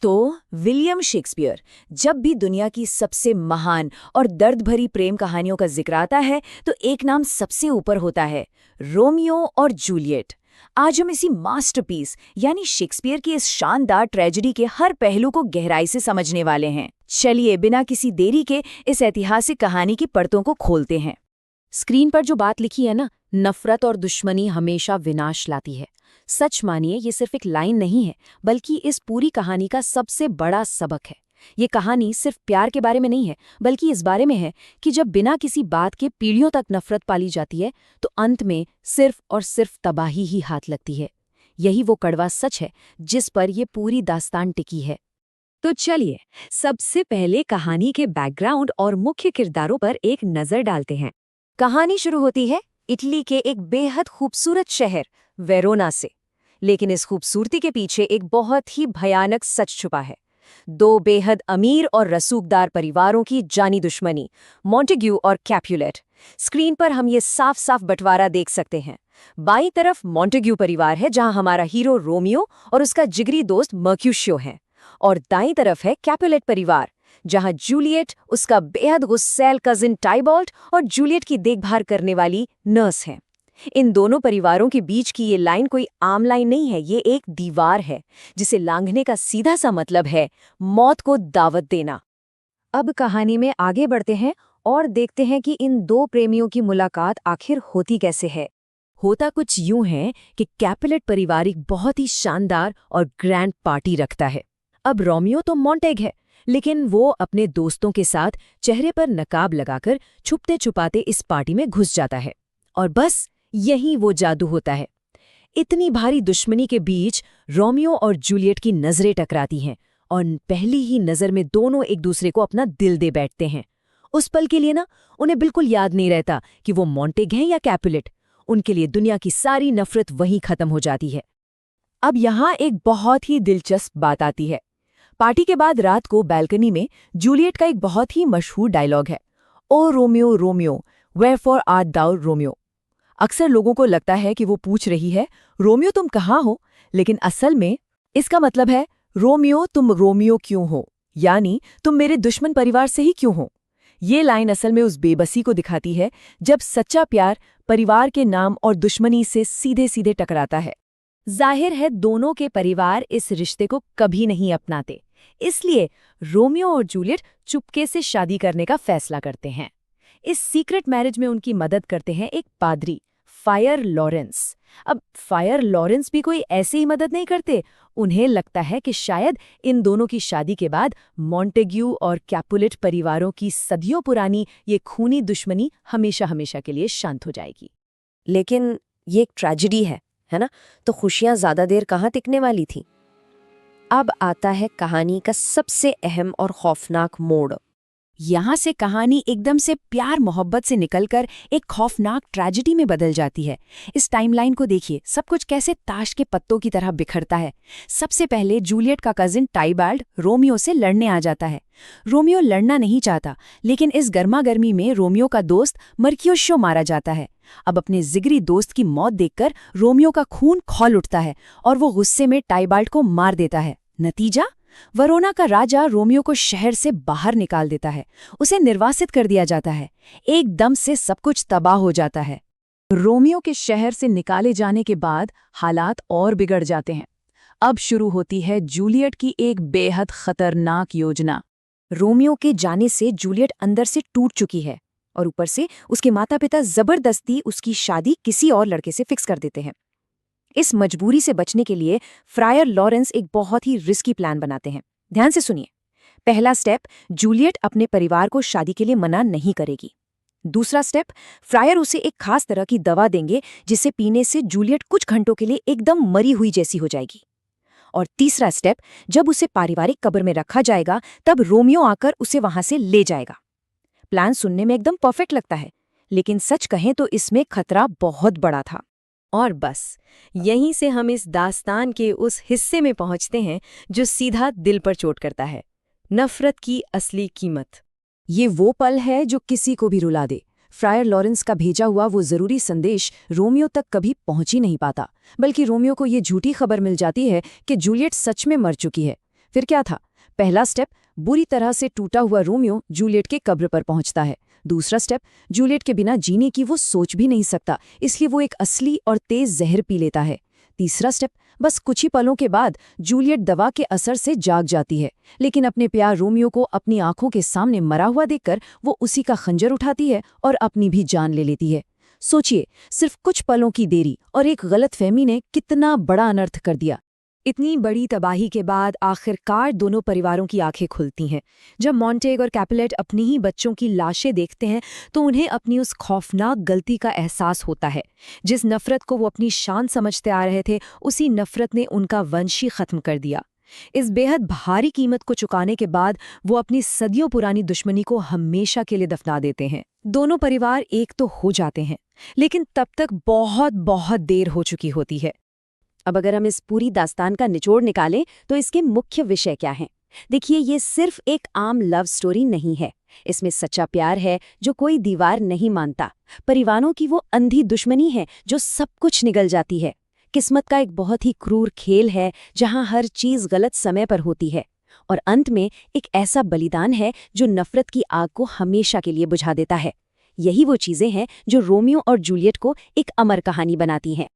तो William Shakespeare, जब भी दुनिया की सबसे महान और दर्द भरी प्रेम कहानियों का जिक्र आता है तो एक नाम सबसे ऊपर होता है, रोमियो और जूलियट। आज हम इसी मास्टरपीस यानी शेक्सपियर की इस शानदार ट्रेजेडी के हर पहलू को गहराई से समझने वाले हैं। चलिए बिना किसी देरी के इस ऐतिहासिक कहानी की परतों को खोलते हैं। स्क्रीन पर जो बात लिखी है ना, नफरत और दुश्मनी हमेशा विनाश लाती है। सच मानिए ये सिर्फ एक लाइन नहीं है, बल्कि इस पूरी कहानी का सबसे बड़ा सबक है। ये कहानी सिर्फ प्यार के बारे में नहीं है, बल्कि इस बारे में है कि जब बिना किसी बात के पीढ़ियों तक नफरत पाली जाती है तो अंत में सिर्फ और सिर्फ तबाही ही हाथ लगती है। यही वो कड़वा सच है जिस पर ये पूरी दास्तान टिकी है। तो चलिए सबसे पहले कहानी के बैकग्राउंड और मुख्य किरदारों पर एक नजर डालते हैं। कहानी शुरू होती है इटली के एक बेहद खूबसूरत शहर वेरोना से। लेकिन इस खूबसूरती के पीछे एक बहुत ही भयानक सच छुपा है। दो बेहद अमीर और रसूखदार परिवारों की जानी दुश्मनी, मॉन्टेग्यू और कैपुलेट। स्क्रीन पर हम ये साफ साफ बंटवारा देख सकते हैं। बाईं तरफ मॉन्टेग्यू परिवार है, जहां हमारा हीरो रोमियो और उसका जिगरी दोस्त मर्क्यूशियो है, और दाईं तरफ है कैपुलेट परिवार, जहां जूलियट, उसका बेहद गुस्सैल कजिन टाइबॉल्ट और जूलियट की देखभाल करने वाली नर्स है। इन दोनों परिवारों के बीच की ये लाइन कोई आम लाइन नहीं है, ये एक दीवार है जिसे लांघने का सीधा सा मतलब है मौत को दावत देना। अब कहानी में आगे बढ़ते हैं और देखते हैं कि इन दो प्रेमियों की मुलाकात आखिर होती कैसे है। होता कुछ यूं है कि कैपुलेट परिवार एक बहुत ही शानदार और ग्रैंड पार्टी रखता है। अब रोमियो तो मॉन्टेग है, लेकिन वो अपने दोस्तों के साथ चेहरे पर नकाब लगाकर छुपते छुपाते इस पार्टी में घुस जाता है, और बस यही वो जादू होता है। इतनी भारी दुश्मनी के बीच रोमियो और जूलियट की नजरें टकराती हैं, और पहली ही नजर में दोनों एक दूसरे को अपना दिल दे बैठते हैं। उस पल के लिए ना उन्हें बिल्कुल याद नहीं रहता कि वो मॉन्टेग हैं या कैपुलेट। उनके लिए दुनिया की सारी नफरत वहीं खत्म हो जाती है। अब यहाँ एक बहुत ही दिलचस्प बात आती है। पार्टी के बाद रात को बैल्कनी में जूलियट का एक बहुत ही मशहूर डायलॉग है, O Romeo Romeo wherefore art thou Romeo. अक्सर लोगों को लगता है कि वो पूछ रही है, रोमियो तुम कहाँ हो, लेकिन असल में इसका मतलब है, रोमियो तुम रोमियो क्यों हो, यानी तुम मेरे दुश्मन परिवार से ही क्यों हो। ये लाइन असल में उस बेबसी को दिखाती है जब सच्चा प्यार परिवार के नाम और दुश्मनी से सीधे सीधे टकराता है। जाहिर है दोनों के परिवार इस रिश्ते को कभी नहीं अपनाते, इसलिए रोमियो और जूलियट चुपके से शादी करने का फैसला करते हैं। इस सीक्रेट मैरिज में उनकी मदद करते हैं एक पादरी, फायर लॉरेंस। अब फायर लॉरेंस भी कोई ऐसे ही मदद नहीं करते। उन्हें लगता है कि शायद इन दोनों की शादी के बाद मॉन्टेग्यू और कैपुलेट परिवारों की सदियों पुरानी ये खूनी दुश्मनी हमेशा हमेशा के लिए शांत हो जाएगी। लेकिन ये एक ट्रेजेडी है ना? तो खुशियां ज्यादा देर कहाँ टिकने वाली थी। अब आता है कहानी का सबसे अहम और खौफनाक मोड़। यहाँ से कहानी एकदम से प्यार मोहब्बत से निकलकर एक खौफनाक ट्रेजेडी में बदल जाती है। इस टाइमलाइन को देखिए, सब कुछ कैसे ताश के पत्तों की तरह बिखरता है। सबसे पहले जूलियट का कजिन टाइबाल्ड रोमियो से लड़ने आ जाता है। रोमियो लड़ना नहीं चाहता, लेकिन इस गर्मागर्मी में रोमियो का दोस्त मर्क्यूशियो मारा जाता है। अब अपने जिगरी दोस्त की मौत देखकर रोमियो का खून खौल उठता है और वो गुस्से में टाइबाल्ड को मार देता है। नतीजा, वरोना का राजा रोमियो को शहर से बाहर निकाल देता है, उसे निर्वासित कर दिया जाता है। एकदम से सब कुछ तबाह हो जाता है। रोमियो के शहर से निकाले जाने के बाद हालात और बिगड़ जाते हैं। अब शुरू होती है जूलियट की एक बेहद खतरनाक योजना। रोमियो के जाने से जूलियट अंदर से टूट चुकी है, और ऊपर से उसके माता पिता जबरदस्ती उसकी शादी किसी और लड़के से फिक्स कर देते हैं। इस मजबूरी से बचने के लिए फ्रायर लॉरेंस एक बहुत ही रिस्की प्लान बनाते हैं। ध्यान से सुनिए। पहला स्टेप, जूलियट अपने परिवार को शादी के लिए मना नहीं करेगी। दूसरा स्टेप, फ्रायर उसे एक खास तरह की दवा देंगे जिसे पीने से जूलियट कुछ घंटों के लिए एकदम मरी हुई जैसी हो जाएगी। और तीसरा स्टेप, जब उसे पारिवारिक कब्र में रखा जाएगा तब रोमियो आकर उसे वहां से ले जाएगा। प्लान सुनने में एकदम परफेक्ट लगता है, लेकिन सच कहें तो इसमें खतरा बहुत बड़ा था। और बस यहीं से हम इस दास्तान के उस हिस्से में पहुंचते हैं जो सीधा दिल पर चोट करता है, नफरत की असली कीमत। ये वो पल है जो किसी को भी रुला दे। फ्रायर लॉरेंस का भेजा हुआ वो जरूरी संदेश रोमियो तक कभी पहुंच ही नहीं पाता, बल्कि रोमियो को ये झूठी खबर मिल जाती है कि जूलियट सच में मर चुकी है। फिर क्या था? पहला स्टेप, बुरी तरह से टूटा हुआ रोमियो जूलियट के कब्र पर पहुंचता है। दूसरा स्टेप, जूलियट के बिना जीने की वो सोच भी नहीं सकता, इसलिए वो एक असली और तेज जहर पी लेता है। तीसरा स्टेप, बस कुछ ही पलों के बाद जूलियट दवा के असर से जाग जाती है, लेकिन अपने प्यार रोमियो को अपनी आंखों के सामने मरा हुआ देखकर वो उसी का खंजर उठाती है और अपनी भी जान ले लेती है। सोचिए, सिर्फ कुछ पलों की देरी और एक गलतफहमी ने कितना बड़ा अनर्थ कर दिया। इतनी बड़ी तबाही के बाद आखिरकार दोनों परिवारों की आंखें खुलती हैं। जब मॉन्टेग और कैपुलेट अपनी ही बच्चों की लाशें देखते हैं तो उन्हें अपनी उस खौफनाक गलती का एहसास होता है। जिस नफरत को वो अपनी शान समझते आ रहे थे, उसी नफरत ने उनका वंश ही खत्म कर दिया। इस बेहद भारी कीमत को चुकाने के बाद वो अपनी सदियों पुरानी दुश्मनी को हमेशा के लिए दफना देते हैं। दोनों परिवार एक तो हो जाते हैं, लेकिन तब तक बहुत बहुत देर हो चुकी होती है। अब अगर हम इस पूरी दास्तान का निचोड़ निकालें तो इसके मुख्य विषय क्या हैं? देखिए, ये सिर्फ एक आम लव स्टोरी नहीं है। इसमें सच्चा प्यार है जो कोई दीवार नहीं मानता, परिवारों की वो अंधी दुश्मनी है जो सब कुछ निगल जाती है, किस्मत का एक बहुत ही क्रूर खेल है जहां हर चीज गलत समय पर होती है, और अंत में एक ऐसा बलिदान है जो नफरत की आग को हमेशा के लिए बुझा देता है। यही वो चीजें हैं जो रोमियो और जूलियट को एक अमर कहानी बनाती हैं।